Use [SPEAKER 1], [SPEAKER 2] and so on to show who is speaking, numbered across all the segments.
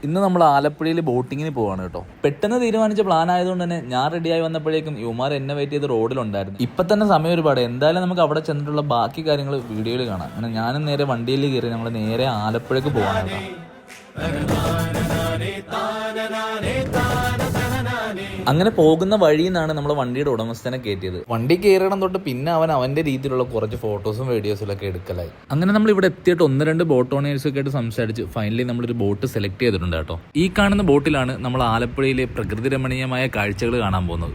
[SPEAKER 1] ഇന്ന് നമ്മൾ ആലപ്പുഴയിൽ ബോട്ടിങ്ങിന് പോവാണ് കേട്ടോ. പെട്ടെന്ന് തീരുമാനിച്ച പ്ലാൻ ആയതുകൊണ്ട് തന്നെ ഞാൻ റെഡിയായി വന്നപ്പോഴേക്കും യുമാർ എന്നെ വെയിറ്റ് ചെയ്ത് റോഡിലുണ്ടായിരുന്നു. ഇപ്പൊ തന്നെ സമയം ഒരുപാട്. എന്തായാലും നമുക്ക് അവിടെ ചെന്നിട്ടുള്ള ബാക്കി കാര്യങ്ങൾ വീഡിയോയിൽ കാണാം. അങ്ങനെ ഞാനും നേരെ വണ്ടിയിൽ കയറി ഞങ്ങൾ നേരെ ആലപ്പുഴക്ക് പോവാണ് കേട്ടോ. അങ്ങനെ പോകുന്ന വഴിയിൽ നിന്നാണ് നമ്മൾ വണ്ടിയുടെ ഉടമസ്ഥനെ കയറ്റിയത്. വണ്ടി കയറിയിടം തൊട്ട് പിന്നെ അവന്റെ രീതിയിലുള്ള കുറച്ച് ഫോട്ടോസും വീഡിയോസും ഒക്കെ എടുക്കലായി. അങ്ങനെ നമ്മൾ ഇവിടെ എത്തിയിട്ട് 1-2 ബോട്ട് ഓണേഴ്സൊക്കെ ആയിട്ട് സംസാരിച്ച് ഫൈനലി നമ്മളൊരു ബോട്ട് സെലക്ട് ചെയ്തിട്ടുണ്ട് കേട്ടോ. ഈ കാണുന്ന ബോട്ടിലാണ് നമ്മൾ ആലപ്പുഴയിലെ പ്രകൃതി രമണീയമായ കാഴ്ചകൾ കാണാൻ പോകുന്നത്.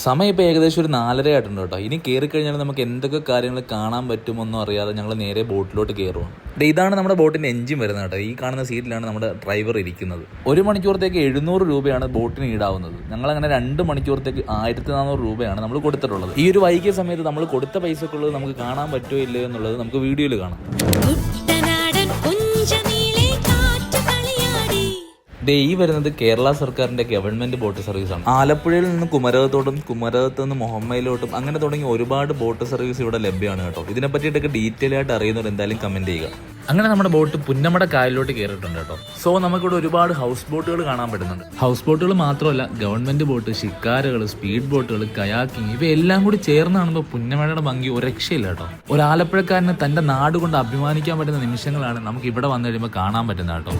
[SPEAKER 1] സമയം ഇപ്പൊ ഏകദേശം ഒരു 4:30 ആയിട്ടുണ്ട് കേട്ടോ. ഇനി കയറി കഴിഞ്ഞാൽ നമുക്ക് എന്തൊക്കെ കാര്യങ്ങൾ കാണാൻ പറ്റുമൊന്നും അറിയാതെ ഞങ്ങൾ നേരെ ബോട്ടിലോട്ട് കയറുവാണ്. ഇതാണ് നമ്മുടെ ബോട്ടിന്റെ എഞ്ചിൻ വരുന്നത് കേട്ടോ. ഈ കാണുന്ന സീറ്റിലാണ് നമ്മുടെ ഡ്രൈവർ ഇരിക്കുന്നത്. 1 മണിക്കൂറത്തേക്ക് 700 രൂപയാണ് ബോട്ടിന് ഈടാവുന്നത്. ഞങ്ങൾ അങ്ങനെ 2 മണിക്കൂറത്തേക്ക് 1400 രൂപയാണ് നമ്മൾ കൊടുത്തിട്ടുള്ളത്. ഈ ഒരു വൈകിയ സമയത്ത് നമ്മൾ കൊടുത്ത പൈസക്കുള്ളത് നമുക്ക് കാണാൻ പറ്റുമോ ഇല്ലയോ എന്നുള്ളത് നമുക്ക് വീഡിയോയിൽ കാണാം. ഈ വരുന്നത് കേരള സർക്കാരിന്റെ ഗവൺമെന്റ് ബോട്ട് സർവീസ് ആണ്. ആലപ്പുഴയിൽ നിന്ന് കുമരകത്തോട്ടും കുമരകത്ത് നിന്ന് മുഹമ്മയിലോട്ടും അങ്ങനെ തുടങ്ങി ഒരുപാട് ബോട്ട് സർവീസ് ഇവിടെ ലഭ്യമാണ് കേട്ടോ. ഇതിനെ പറ്റിയിട്ടൊക്കെ ഡീറ്റെയിൽ ആയിട്ട് അറിയുന്നവർ എന്തായാലും കമന്റ് ചെയ്യുക. അങ്ങനെ നമ്മുടെ ബോട്ട് പുന്നമട കായലിലോട്ട് കയറിയിട്ടുണ്ട് കേട്ടോ. സോ നമുക്കിവിടെ ഒരുപാട് ഹൗസ് ബോട്ടുകൾ കാണാൻ പറ്റുന്നുണ്ട്. ഹൗസ് ബോട്ടുകൾ മാത്രമല്ല, ഗവൺമെന്റ് ബോട്ട്, ഷിക്കാരുകൾ, സ്പീഡ് ബോട്ടുകൾ, കയാക്കിങ് ഇവയെല്ലാം കൂടി ചേർന്ന് കാണുമ്പോൾ പുന്നമടയുടെ ഭംഗി ഒരു രക്ഷയില്ല കേട്ടോ. ഒരു ആലപ്പുഴക്കാരന് തന്റെ നാട് കൊണ്ട് അഭിമാനിക്കാൻ പറ്റുന്ന നിമിഷങ്ങളാണ് നമുക്ക് ഇവിടെ വന്നു കഴിയുമ്പോൾ കാണാൻ പറ്റുന്നത് കേട്ടോ.